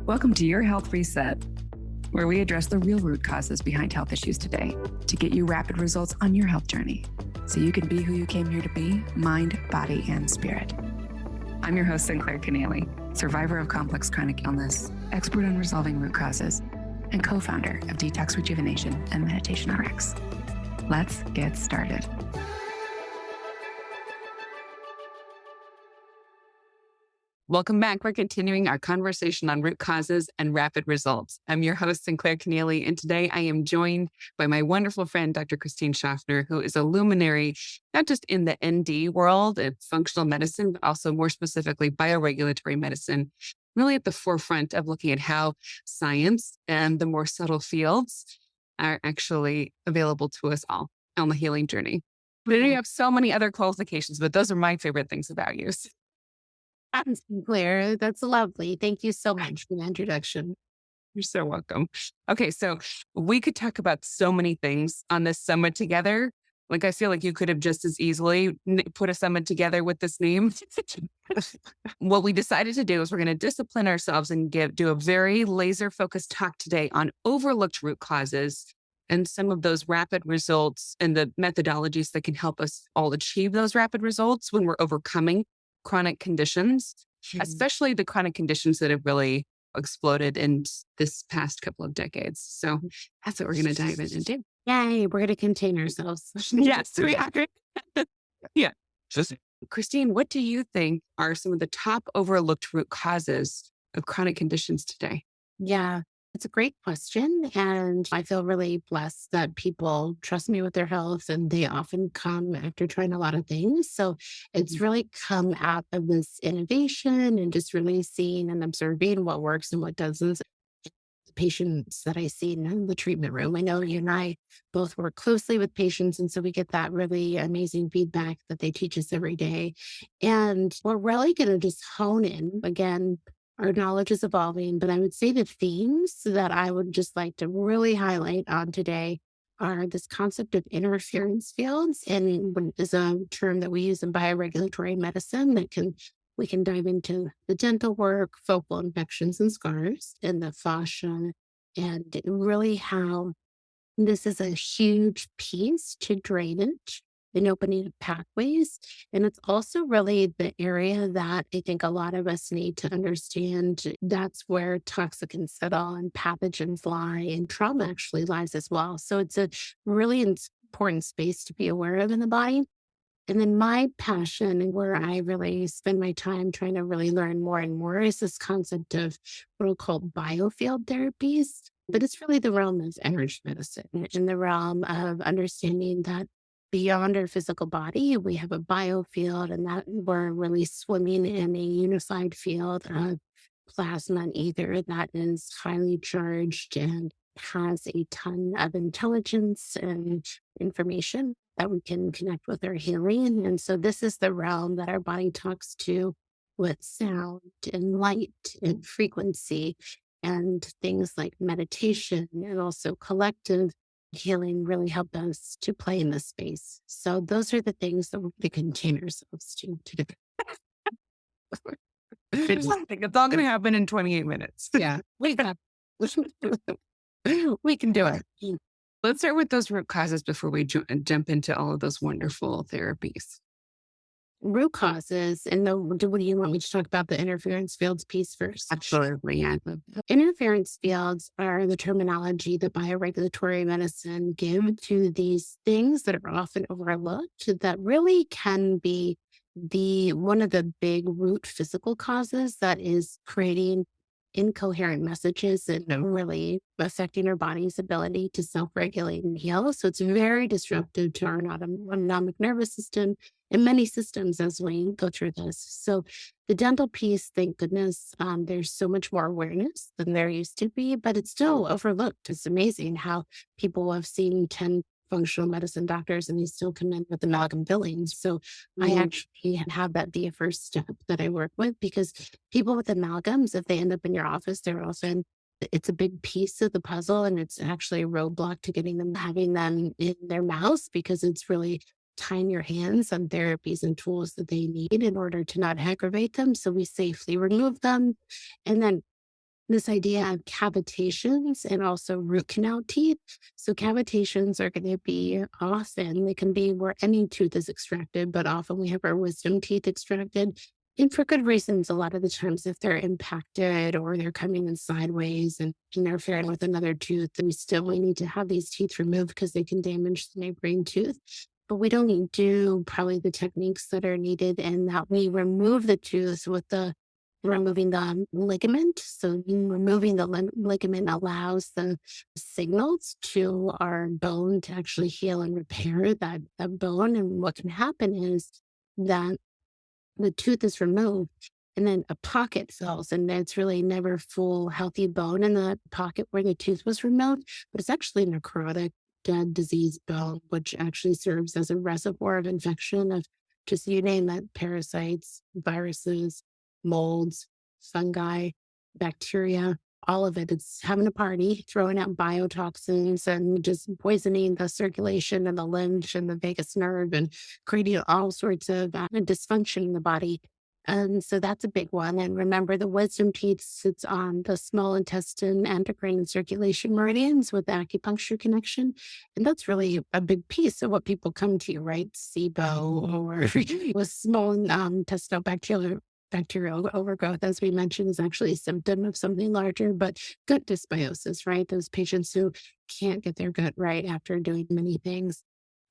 Welcome to Your Health Reset, where we address the real root causes behind health issues today to get you rapid results on your health journey so you can be who you came here to be, mind, body, and spirit. I'm your host, Sinclair Kennally, survivor of complex chronic illness, expert on resolving root causes, and co-founder of Detox Rejuvenation and Meditation RX. Let's get started. Welcome back. We're continuing our conversation on root causes and rapid results. I'm your host, Sinclair Kennally, and today I am joined by my wonderful friend, Dr. Christine Schaffner, who is a luminary, not just in the ND world of functional medicine, but also more specifically bioregulatory medicine, really at the forefront of looking at how science and the more subtle fields are actually available to us all on the healing journey. But you have so many other qualifications, but those are my favorite things about you. Sinclair, that's lovely. Thank you so much for the introduction. You're so welcome. Okay, so we could talk about so many things on this summit together. Like, I feel like you could have just as easily put a summit together with this name. What we decided to do is we're going to discipline ourselves and do a very laser-focused talk today on overlooked root causes and some of those rapid results and the methodologies that can help us all achieve those rapid results when we're overcoming chronic conditions, especially the chronic conditions that have really exploded in this past couple of decades. So that's what we're going to dive in and do. Yay, we're going to contain ourselves. Yes, we are. Yeah. Christine, what do you think are some of the top overlooked root causes of chronic conditions today? Yeah, it's a great question. And I feel really blessed that people trust me with their health and they often come after trying a lot of things. So it's really come out of this innovation and just really seeing and observing what works and what doesn't. The patients that I see in the treatment room, I know you and I both work closely with patients. And so we get that really amazing feedback that they teach us every day. And we're really going to just hone in again. Our knowledge is evolving, but I would say the themes that I would just like to really highlight on today are this concept of interference fields, and is a term that we use in bioregulatory medicine we can dive into the dental work, focal infections and scars, and the fascia, and really how this is a huge piece to drainage and opening of pathways. And it's also really the area that I think a lot of us need to understand. That's where toxicants settle and pathogens lie, and trauma actually lies as well. So it's a really important space to be aware of in the body. And then my passion and where I really spend my time trying to really learn more and more is this concept of what are called biofield therapies. But it's really the realm of energy medicine, in the realm of understanding that beyond our physical body, we have a biofield, and that we're really swimming in a unified field of plasma and ether that is highly charged and has a ton of intelligence and information that we can connect with our healing. And so this is the realm that our body talks to with sound and light and frequency, and things like meditation and also collective healing really help us to play in this space. So those are the things that we contain ourselves to do. I think it's all going to happen in 28 minutes. Yeah, we can do it. Let's start with those root causes before we jump into all of those wonderful therapies. Root causes, and what do you want me to talk about the interference fields piece first? Absolutely, yeah. Interference fields are the terminology that bioregulatory medicine give to these things that are often overlooked that really can be one of the big root physical causes that is creating incoherent messages and really affecting our body's ability to self-regulate and heal. So it's very disruptive to our autonomic nervous system and many systems as we go through this. So the dental piece, thank goodness, there's so much more awareness than there used to be, but it's still overlooked. It's amazing how people have seen 10 functional medicine doctors and they still come in with amalgam fillings. So I actually have that be a first step that I work with, because people with amalgams, if they end up in your office, they're often, it's a big piece of the puzzle, and it's actually a roadblock to having them in their mouths, because it's really tying your hands on therapies and tools that they need in order to not aggravate them. So we safely remove them. And then this idea of cavitations and also root canal teeth. So cavitations are going to be often, they can be where any tooth is extracted, but often we have our wisdom teeth extracted. And for good reasons, a lot of the times, if they're impacted or they're coming in sideways and interfering with another tooth, we need to have these teeth removed because they can damage the neighboring tooth. But we don't do probably the techniques that are needed, and that we remove the tooth with the removing the ligament. So removing the ligament allows the signals to our bone to actually heal and repair that bone. And what can happen is that the tooth is removed and then a pocket fills, and it's really never full healthy bone in the pocket where the tooth was removed, but it's actually necrotic dead disease bone, which actually serves as a reservoir of infection of just you name it, parasites, viruses, molds, fungi, bacteria, all of it. It's having a party, throwing out biotoxins and just poisoning the circulation and the lymph and the vagus nerve and creating all sorts of dysfunction in the body. And so that's a big one. And remember, the wisdom teeth sits on the small intestine, endocrine, and circulation meridians with the acupuncture connection. And that's really a big piece of what people come to you, right? SIBO or with small intestinal bacterial overgrowth, as we mentioned, is actually a symptom of something larger, but gut dysbiosis, right? Those patients who can't get their gut right after doing many things,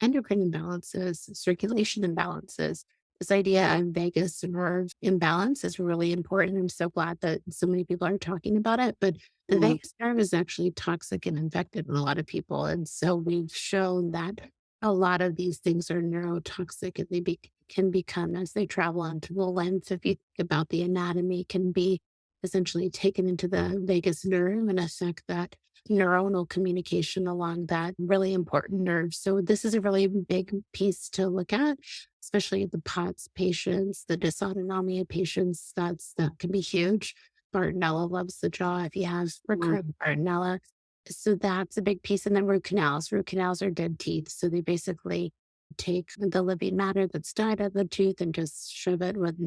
endocrine imbalances, circulation imbalances. This idea of vagus nerve imbalance is really important. I'm so glad that so many people are talking about it, but the vagus nerve is actually toxic and infected in a lot of people. And so we've shown that a lot of these things are neurotoxic, and they can become, as they travel onto the lymph, if you think about the anatomy, can be essentially taken into the vagus nerve and affect that neuronal communication along that really important nerve. So this is a really big piece to look at, especially the POTS patients, the dysautonomia patients. That can be huge. Bartonella loves the jaw if you have recurrent Bartonella. So that's a big piece. And then root canals. Root canals are dead teeth. So they basically take the living matter that's died out of the tooth and just shove it with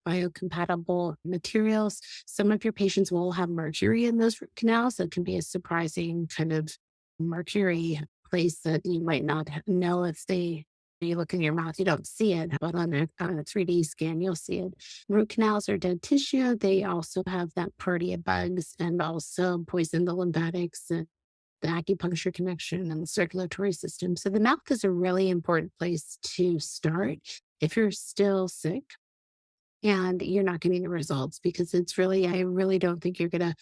biocompatible materials. Some of your patients will have mercury in those root canals. That can be a surprising kind of mercury place that you might not know if you look in your mouth, you don't see it, but on a 3D scan, you'll see it. Root canals are dead tissue. They also have that Protea bugs and also poison the lymphatics and the acupuncture connection and the circulatory system. So the mouth is a really important place to start if you're still sick and you're not getting the results, because I really don't think you're going to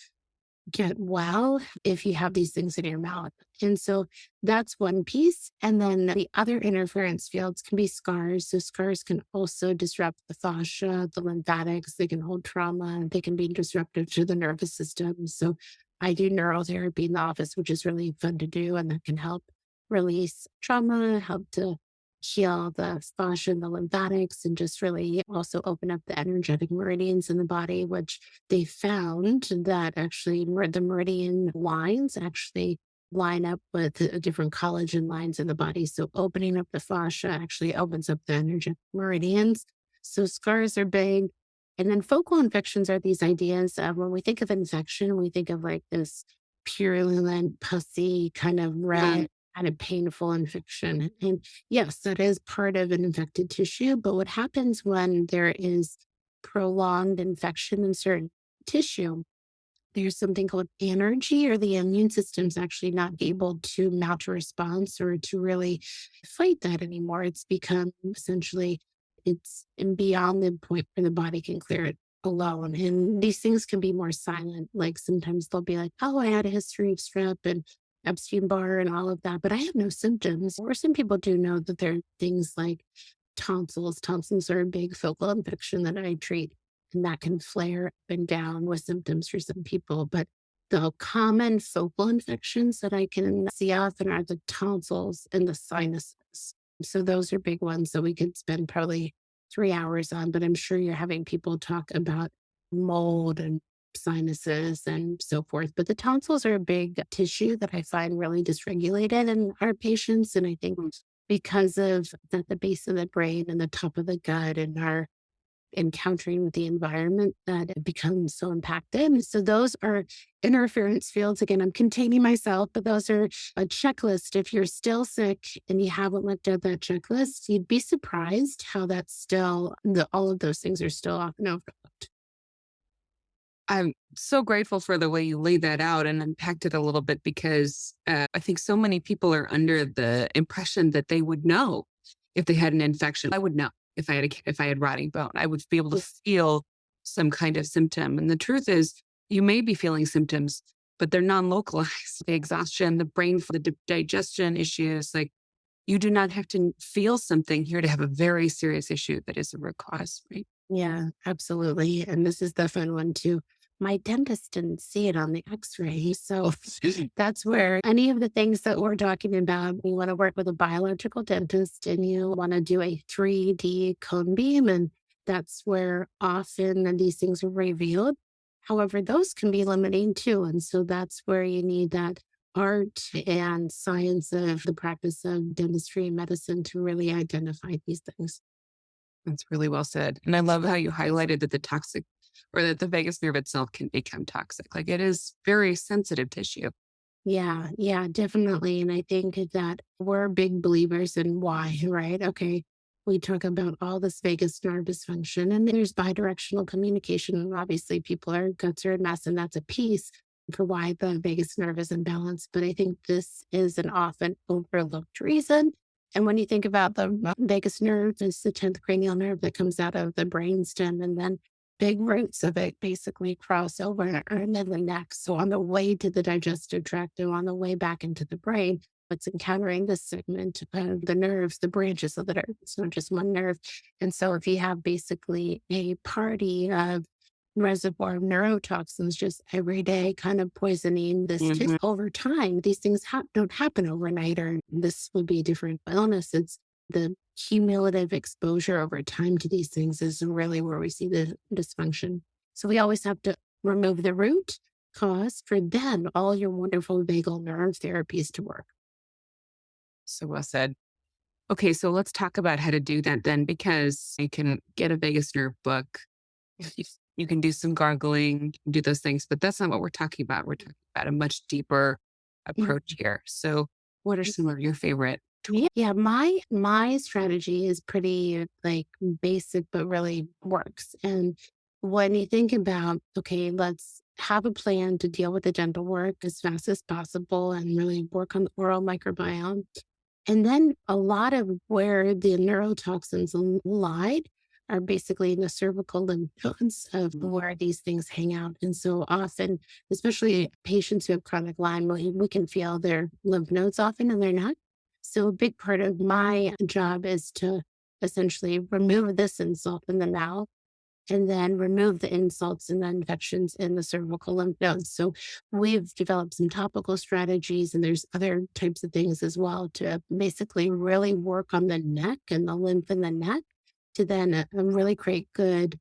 get well if you have these things in your mouth. And so that's one piece. And then the other interference fields can be scars. So scars can also disrupt the fascia, the lymphatics, they can hold trauma, they can be disruptive to the nervous system. So I do neurotherapy in the office, which is really fun to do, and that can help release trauma, help to heal the fascia and the lymphatics, and just really also open up the energetic meridians in the body, which they found that actually the meridian lines actually line up with different collagen lines in the body. So opening up the fascia actually opens up the energetic meridians. So scars are big. And then focal infections are these ideas of when we think of infection, we think of like this purulent, pussy, kind of red, kind of painful infection. And yes, that is part of an infected tissue. But what happens when there is prolonged infection in certain tissue, there's something called anergy, or the immune system's actually not able to mount a response or to really fight that anymore. It's become essentially, it's beyond the point where the body can clear it alone. And these things can be more silent. Like sometimes they'll be like, oh, I had a history of strep and Epstein-Barr and all of that, but I have no symptoms. Or some people do know that there are things like tonsils. Tonsils are a big focal infection that I treat, and that can flare up and down with symptoms for some people. But the common focal infections that I can see often are the tonsils and the sinuses. So those are big ones that we could spend probably 3 hours on, but I'm sure you're having people talk about mold and sinuses and so forth. But the tonsils are a big tissue that I find really dysregulated in our patients. And I think because of the base of the brain and the top of the gut and our encountering with the environment that it becomes so impacted. So those are interference fields. Again, I'm containing myself, but those are a checklist. If you're still sick and you haven't looked at that checklist, you'd be surprised how that's still, all of those things are still often overlooked. I'm so grateful for the way you laid that out and unpacked it a little bit because I think so many people are under the impression that they would know if they had an infection. I would know if I had rotting bone. I would be able to feel some kind of symptom. And the truth is, you may be feeling symptoms, but they're non-localized. The exhaustion, the brain, the digestion issues, like you do not have to feel something here to have a very serious issue that is a root cause, right? Yeah, absolutely. And this is the fun one too. My dentist didn't see it on the x-ray. So that's where any of the things that we're talking about, you want to work with a biological dentist and you want to do a 3D cone beam. And that's where often these things are revealed. However, those can be limiting too. And so that's where you need that art and science of the practice of dentistry and medicine to really identify these things. That's really well said. And I love how you highlighted that the toxic or that the vagus nerve itself can become toxic. Like it is very sensitive tissue. Yeah, definitely. And I think that we're big believers in why, right? Okay. We talk about all this vagus nerve dysfunction and there's bidirectional communication. And obviously people are guts are a mess and that's a piece for why the vagus nerve is imbalanced. But I think this is an often overlooked reason. And when you think about the vagus nerve, it's the 10th cranial nerve that comes out of the brainstem and then big roots of it basically cross over into the neck. So on the way to the digestive tract and on the way back into the brain, it's encountering this segment of the nerves, the branches of the nerve. It's not just one nerve. And so if you have basically a party of reservoir of neurotoxins just every day kind of poisoning this tissue over time, these things don't happen overnight, or this would be a different illness. It's the cumulative exposure over time to these things is really where we see the dysfunction. So we always have to remove the root cause for then all your wonderful vagal nerve therapies to work. So well said. Okay, so let's talk about how to do that then, because you can get a vagus nerve book. You, you can do some gargling, do those things, but that's not what we're talking about. We're talking about a much deeper approach here. So what are some of your favorite tools? Yeah, my strategy is pretty like basic, but really works. And when you think about, okay, let's have a plan to deal with the dental work as fast as possible and really work on the oral microbiome. And then a lot of where the neurotoxins lied are basically in the cervical lymph nodes of where these things hang out. And so often, especially patients who have chronic Lyme, we can feel their lymph nodes often in their neck. So a big part of my job is to essentially remove this insult in the mouth and then remove the insults and the infections in the cervical lymph nodes. So we've developed some topical strategies and there's other types of things as well to basically really work on the neck and the lymph in the neck to then really create good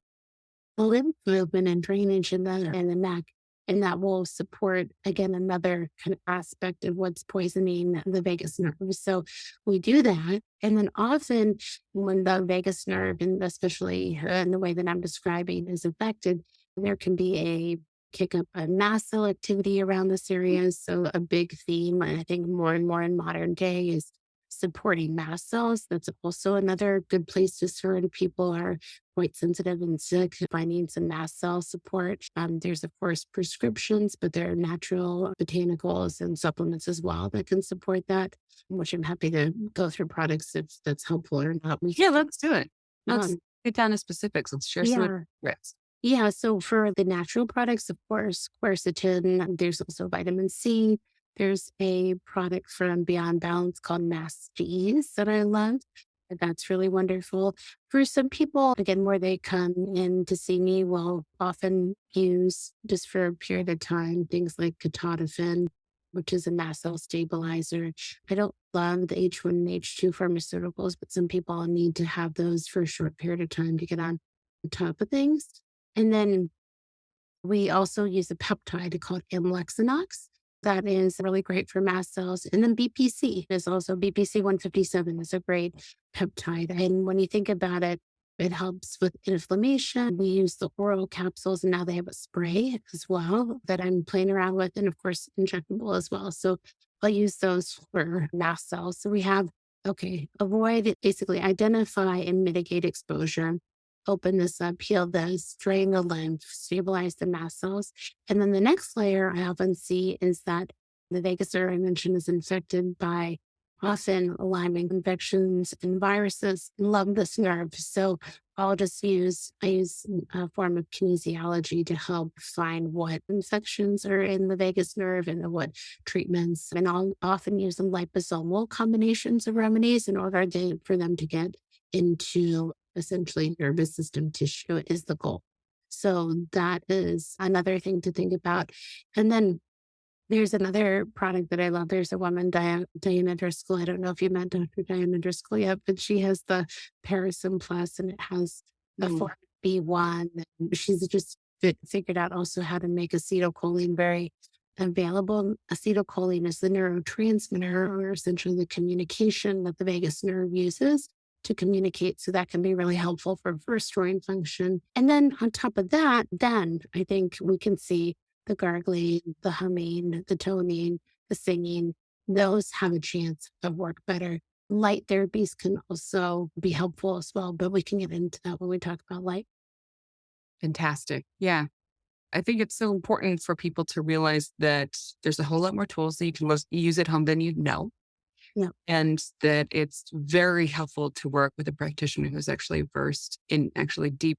lymph movement and drainage in the neck. And that will support, again, another kind of aspect of what's poisoning the vagus nerve. So we do that. And then often when the vagus nerve, and especially in the way that I'm describing, is affected, there can be a kick up a mast cell activity around this area. So a big theme, I think more and more in modern day, is supporting mast cells. That's also another good place to start. People are quite sensitive and sick, finding some mast cell support. There's, of course, prescriptions, but there are natural botanicals and supplements as well that can support that, which I'm happy to go through products if that's helpful or not. Yeah, let's do it. Let's get down to specifics. Let's share some regrets. Yeah, so for the natural products, of course, quercetin, there's also vitamin C. There's a product from Beyond Balance called Mast Ease that I love. That's really wonderful. For some people, again, where they come in to see me, will often use just for a period of time things like ketotifen, which is a mast cell stabilizer. I don't love the H1 and H2 pharmaceuticals, but some people need to have those for a short period of time to get on top of things. And then we also use a peptide called Amlexinox. That is really great for mast cells. And then BPC is also BPC 157 is a great peptide. And when you think about it, It helps with inflammation. We use the oral capsules and now they have a spray as well that I'm playing around with. And of course, injectable as well. So I'll use those for mast cells. So we have, okay, avoid it, basically identify and mitigate exposure. Open this up, heal this, drain the lymph, stabilize the mast cells. And then the next layer I often see is that the vagus nerve I mentioned is infected by often Lyme infections and viruses love this nerve. So I use a form of kinesiology to help find what infections are in the vagus nerve and what treatments. And I'll often use some liposomal combinations of remedies in order for them to get into essentially nervous system tissue is the goal. So that is another thing to think about. And then there's another product that I love. There's a woman, Diana Driscoll. I don't know if you met Dr. Diana Driscoll yet, but she has the Paraspinal Plus and it has the form B1. She's just figured out also how to make acetylcholine very available. Acetylcholine is the neurotransmitter or essentially the communication that the vagus nerve uses to communicate. So that can be really helpful for restoring function. And then on top of that, then I think we can see the gargling, the humming, the toning, the singing, those have a chance of work better. Light therapies can also be helpful as well, but we can get into that when we talk about light. Fantastic. Yeah. I think it's so important for people to realize that there's a whole lot more tools that you can use at home than you know. Yeah. And that it's very helpful to work with a practitioner who's actually versed in actually deep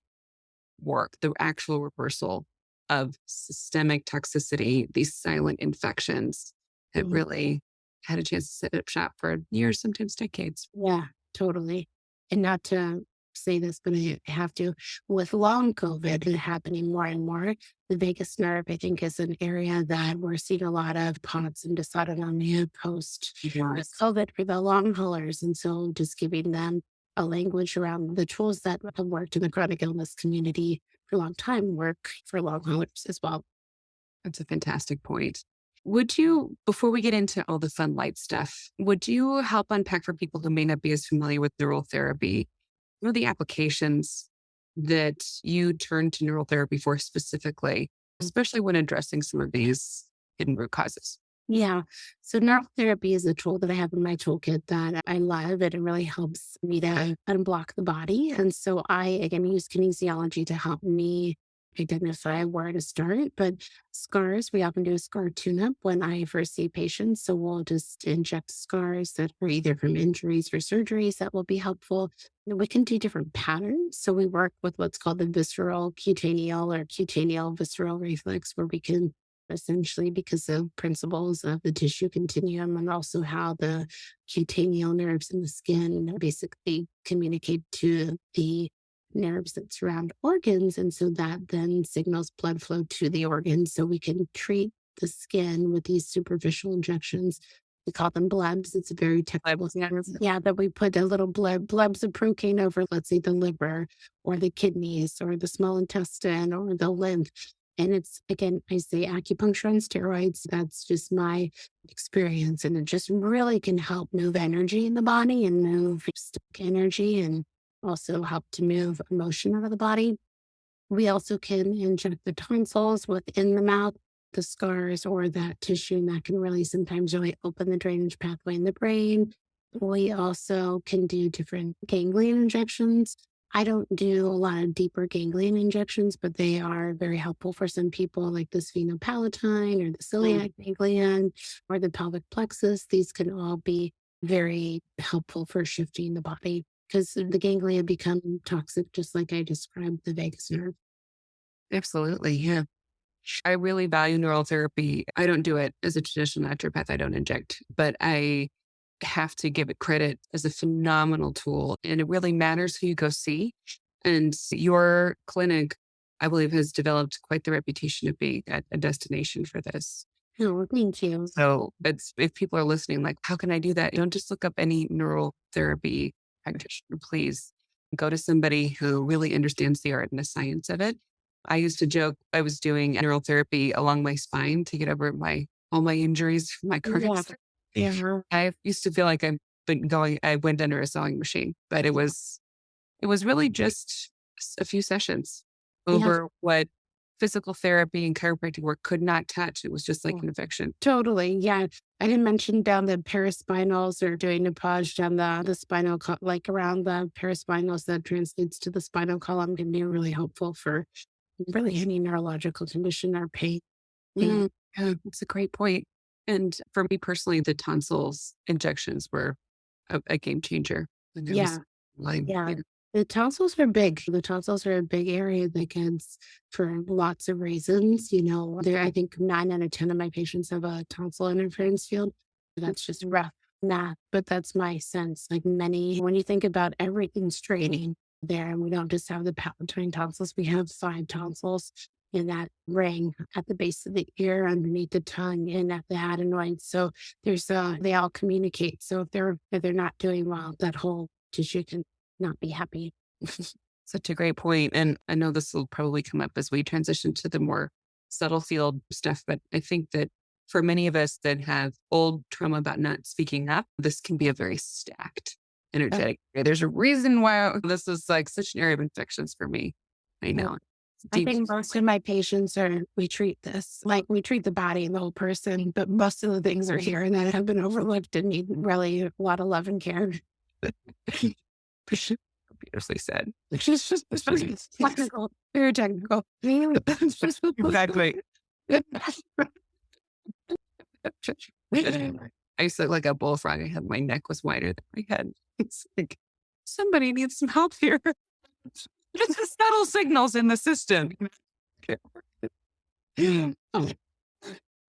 work, the actual reversal of systemic toxicity, these silent infections that really had a chance to set up shop for years, sometimes decades. Yeah, totally. And not to say this, but I have to. With long COVID happening more and more, the vagus nerve, I think, is an area that we're seeing a lot of POTS and dysautonomia post COVID for the long haulers. And so just giving them a language around the tools that have worked in the chronic illness community for a long time work for long haulers as well. That's a fantastic point. Would you, before we get into all the fun light stuff, would you help unpack for people who may not be as familiar with neurotherapy, what are the applications that you turn to neurotherapy for specifically, especially when addressing some of these hidden root causes? Yeah. So neurotherapy is a tool that I have in my toolkit that I love. It really helps me to unblock the body. And so I, again, use kinesiology to help me identify where to start. But scars, we often do a scar tune-up when I first see patients. So we'll just inject scars that are either from injuries or surgeries that will be helpful. And we can do different patterns. So we work with what's called the visceral cutaneal or cutaneal visceral reflex, where we can essentially, because of principles of the tissue continuum and also how the cutaneal nerves in the skin basically communicate to the nerves that surround organs. And so that then signals blood flow to the organs. So we can treat the skin with these superficial injections. We call them blebs. It's a very technical term. Yeah, that we put a little blebs of protein over, let's say, the liver or the kidneys or the small intestine or the lymph. And it's, again, I say acupuncture on steroids. That's just my experience. And it just really can help move energy in the body and move stuck energy and also help to move emotion out of the body. We also can inject the tonsils within the mouth, the scars or that tissue, and that can really sometimes really open the drainage pathway in the brain. We also can do different ganglion injections. I don't do a lot of deeper ganglion injections, but they are very helpful for some people, like the sphenopalatine or the celiac ganglion or the pelvic plexus. These can all be very helpful for shifting the body because the ganglia become toxic, just like I described the vagus nerve. Absolutely. Yeah. I really value neurotherapy. I don't do it as a traditional naturopath. I don't inject, but I have to give it credit as a phenomenal tool. And it really matters who you go see. And your clinic, I believe, has developed quite the reputation of being a destination for this. Oh, thank you. So if people are listening, like, how can I do that? Don't just look up any neurotherapy practitioner. Please go to somebody who really understands the art and the science of it. I used to joke I was doing neurotherapy along my spine to get over all my injuries from my cardiac. Yeah. I used to feel like I went under a sewing machine, but it was it was really just a few sessions Yeah, over what physical therapy and chiropractic work could not touch. It was just like an infection. totally. Yeah. I didn't mention down the paraspinals or doing massage down the spinal, like around the paraspinals that translates to the spinal column can be really helpful for really any neurological condition or pain. Mm, yeah, it's a great point. And for me personally, the tonsils injections were a game changer. And it was Yeah. like, Yeah. yeah. The tonsils are big. The tonsils are a big area of the kids for lots of reasons. I think 9 out of 10 of my patients have a tonsil interference field. That's just rough math, but that's my sense. Like when you think about everything straining there, and we don't just have the palatine tonsils, we have 5 tonsils in that ring at the base of the ear, underneath the tongue, and at the adenoids. So they all communicate. So if they're not doing well, that whole tissue can not be happy. Such a great point. And I know this will probably come up as we transition to the more subtle field stuff, but I think that for many of us that have old trauma about not speaking up, this can be a very stacked, energetic area. There's a reason why this is like such an area of infections for me. I know. It's I deep. think most of my patients we treat this like we treat the body and the whole person, but most of the things are here that have been overlooked and need really a lot of love and care. Beautifully said. She's just technical, very technical. Exactly. I used to look like a bullfrog. I had my neck was wider than my head. It's like somebody needs some help here. Just the subtle signals in the system.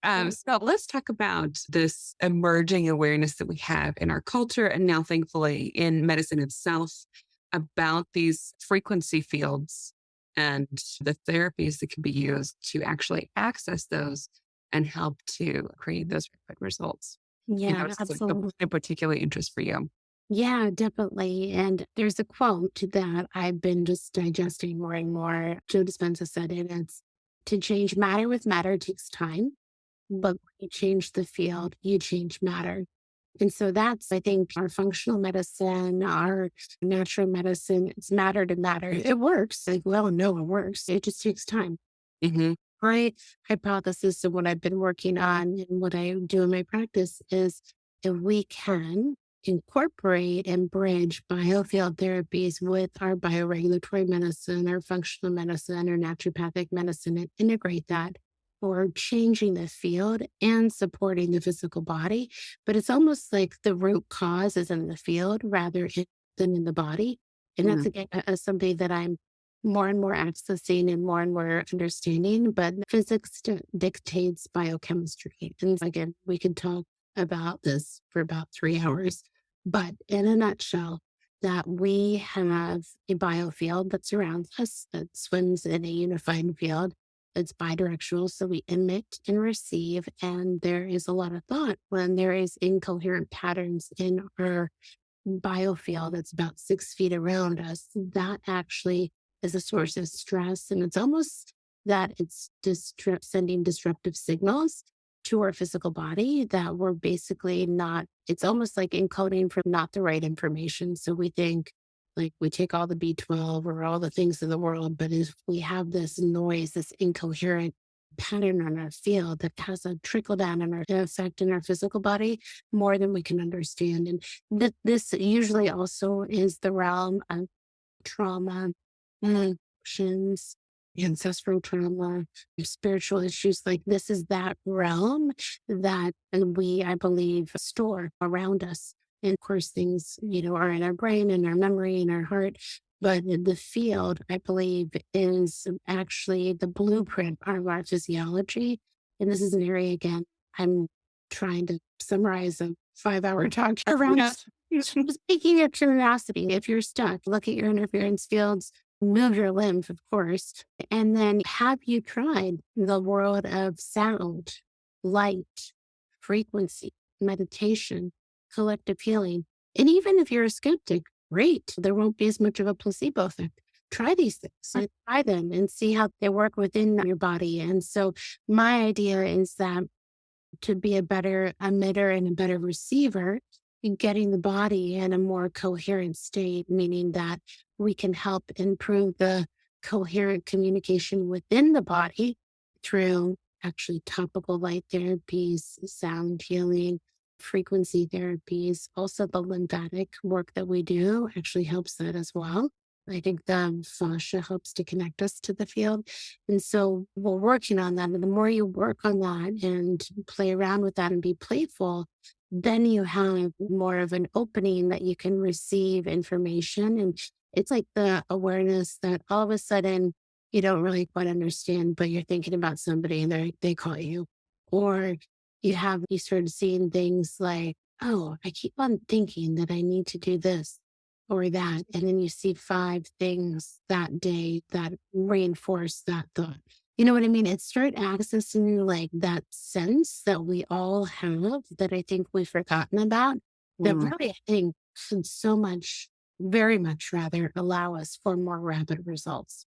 So let's talk about this emerging awareness that we have in our culture and now thankfully in medicine itself about these frequency fields and the therapies that can be used to actually access those and help to create those rapid results. Yeah, It's like absolutely. a particular interest for you. Yeah, definitely. And there's a quote that I've been just digesting more and more. Joe Dispenza said it. It's to change matter with matter takes time, but when you change the field, you change matter. And so that's, I think, our functional medicine, our natural medicine, it's matter to matter. It works. Like, well, no, it works. It just takes time. Mm-hmm. My hypothesis of what I've been working on and what I do in my practice is if we can incorporate and bridge biofield therapies with our bioregulatory medicine, our functional medicine, our naturopathic medicine, and integrate that, or changing the field and supporting the physical body. But it's almost like the root cause is in the field rather than in the body. And that's again something that I'm more and more accessing and more understanding. But physics dictates biochemistry. And again, we could talk about this for about 3 hours. But in a nutshell, that we have a biofield that surrounds us that swims in a unified field. It's bidirectional, so we emit and receive. And there is a lot of thought when there is incoherent patterns in our biofield that's about 6 feet around us. That actually is a source of stress. And it's almost that it's sending disruptive signals to our physical body that we're basically not, it's almost like encoding for not the right information. So we think like we take all the B12 or all the things in the world, but if we have this noise, this incoherent pattern on our field that has a trickle down in our effect in our physical body more than we can understand. And this usually also is the realm of trauma, emotions, ancestral trauma, spiritual issues. Like this is that realm that we, I believe, store around us. And of course, things, are in our brain and our memory and our heart. But the field, I believe, is actually the blueprint of our physiology. And this is an area, again, I'm trying to summarize a 5-hour talk around. Speaking of curiosity, if you're stuck, look at your interference fields, move your lymph, of course. And then have you tried the world of sound, light, frequency, meditation, collective healing? And even if you're a skeptic, great. There won't be as much of a placebo effect. Try these things and try them and see how they work within your body. And so my idea is that to be a better emitter and a better receiver, getting the body in a more coherent state, meaning that we can help improve the coherent communication within the body through actually topical light therapies, sound healing, frequency therapies. Also, the lymphatic work that we do actually helps that as well. I think the fascia helps to connect us to the field. And so we're working on that. And the more you work on that and play around with that and be playful, then you have more of an opening that you can receive information. And it's like the awareness that all of a sudden you don't really quite understand, but you're thinking about somebody and they call you. Or you start seeing things like, oh, I keep on thinking that I need to do this or that. And then you see 5 things that day that reinforce that thought. You know what I mean? It start accessing like that sense that we all have that I think we've forgotten about that Mm. really, I think, should so much, very much rather allow us for more rapid results.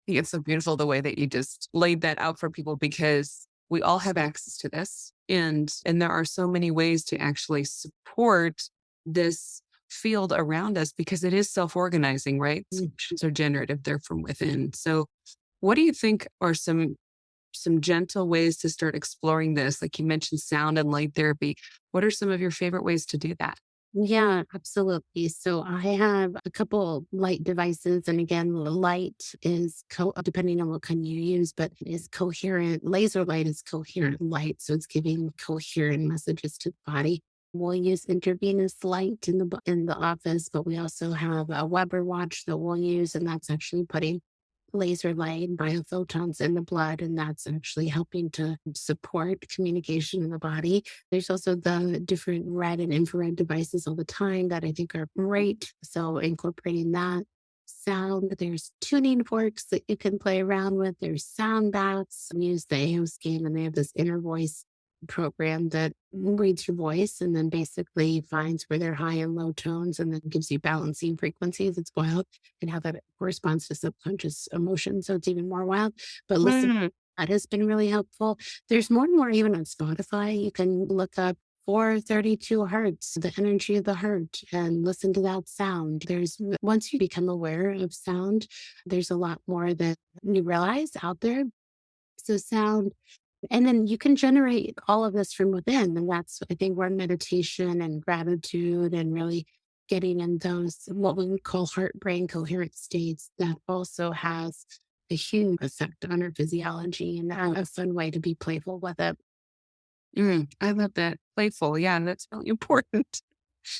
Think it's so beautiful the way that you just laid that out for people because we all have access to this and there are so many ways to actually support this field around us because it is self-organizing, right? Mm. Solutions are generative, they're from within. So what do you think are some gentle ways to start exploring this? Like you mentioned sound and light therapy. What are some of your favorite ways to do that? Yeah, absolutely. So I have a couple light devices. And again, the light is depending on what kind you use, but is coherent. Laser light is coherent light. So it's giving coherent messages to the body. We'll use intravenous light in the office, but we also have a Weber watch that we'll use, and that's actually putting laser light biophotons in the blood, and that's actually helping to support communication in the body. There's also the different red and infrared devices all the time that I think are great. So incorporating that sound, there's tuning forks that you can play around with. There's sound baths. I use the AO scan and they have this inner voice program that reads your voice and then basically finds where they're high and low tones and then gives you balancing frequencies. It's wild and how that corresponds to subconscious emotion. So it's even more wild. But listen, Mm. that has been really helpful. There's more and more even on Spotify. You can look up 432 hertz, the energy of the heart, and listen to that sound. Once you become aware of sound, there's a lot more that you realize out there. So sound, and then you can generate all of this from within. And that's, I think, where meditation and gratitude and really getting in those, what we would call heart brain coherent states, that also has a huge effect on our physiology and a fun way to be playful with it. I love that. Playful. Yeah, and that's really important.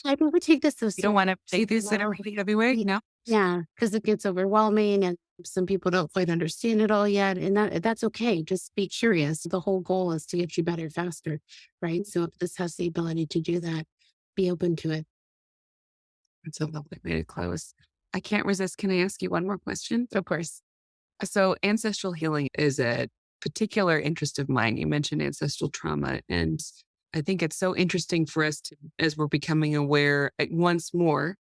I mean, we take this so You don't want to say seriously. this in a really heavy way. No. Yeah, because it gets overwhelming and some people don't quite understand it all yet. And that's okay. Just be curious. The whole goal is to get you better faster, right? So if this has the ability to do that, be open to it. It's a lovely way to close. I can't resist. Can I ask you one more question? Of course. So, ancestral healing is a particular interest of mine. You mentioned ancestral trauma, and I think it's so interesting for us to, as we're becoming aware once more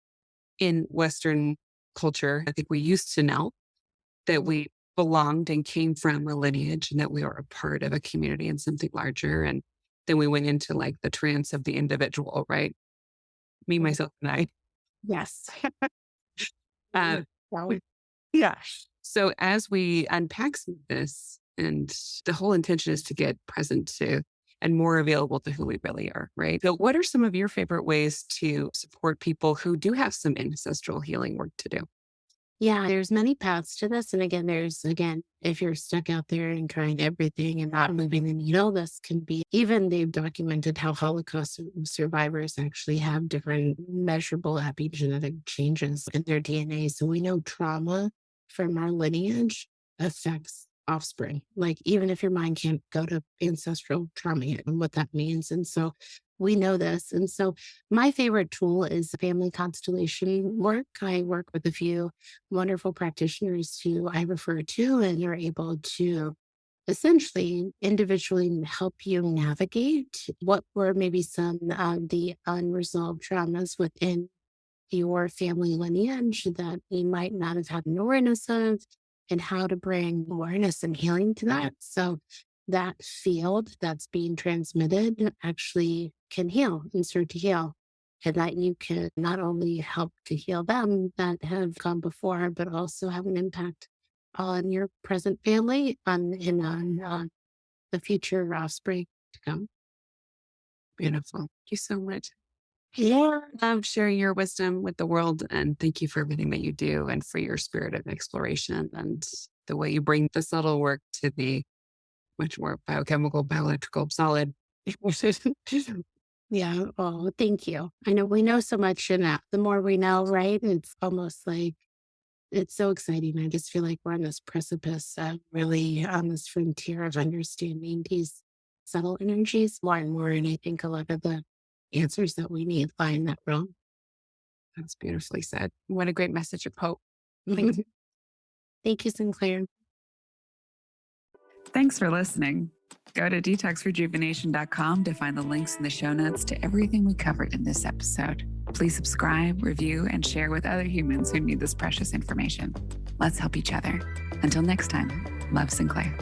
in Western culture. I think we used to know that we belonged and came from a lineage and that we are a part of a community and something larger. And then we went into like the trance of the individual, right? Me, myself, and I. Yes. Uh, Wow. Yeah. So as we unpack some of this, and the whole intention is to get present to and more available to who we really are, right? So what are some of your favorite ways to support people who do have some ancestral healing work to do? Yeah, there's many paths to this. And again, if you're stuck out there and trying everything and not moving, and this can be, even they've documented how Holocaust survivors actually have different measurable epigenetic changes in their DNA. So we know trauma from our lineage affects offspring. Like even if your mind can't go to ancestral trauma yet and what that means. And so we know this. And so my favorite tool is family constellation work. I work with a few wonderful practitioners who I refer to and are able to essentially individually help you navigate what were maybe some of the unresolved traumas within your family lineage that you might not have had an awareness of, and how to bring awareness and healing to that. So that field that's being transmitted actually can heal and start to heal. And that you can not only help to heal them that have gone before, but also have an impact on your present family and on the future offspring to come. Beautiful. Thank you so much. Yeah, love sharing your wisdom with the world. And thank you for everything that you do and for your spirit of exploration and the way you bring the subtle work to the much more biochemical, biological, solid. Yeah. Oh, thank you. I know we know so much, and the more we know, right? It's almost like it's so exciting. I just feel like we're on this precipice, really on this frontier of understanding these subtle energies more and more. And I think a lot of the answers that we need lie in that realm. That's beautifully said. What a great message of hope. Thank you, Sinclair. Thanks for listening. Go to detoxrejuvenation.com to find the links in the show notes to everything we covered in this episode. Please subscribe, review, and share with other humans who need this precious information. Let's help each other. Until next time, love, Sinclair.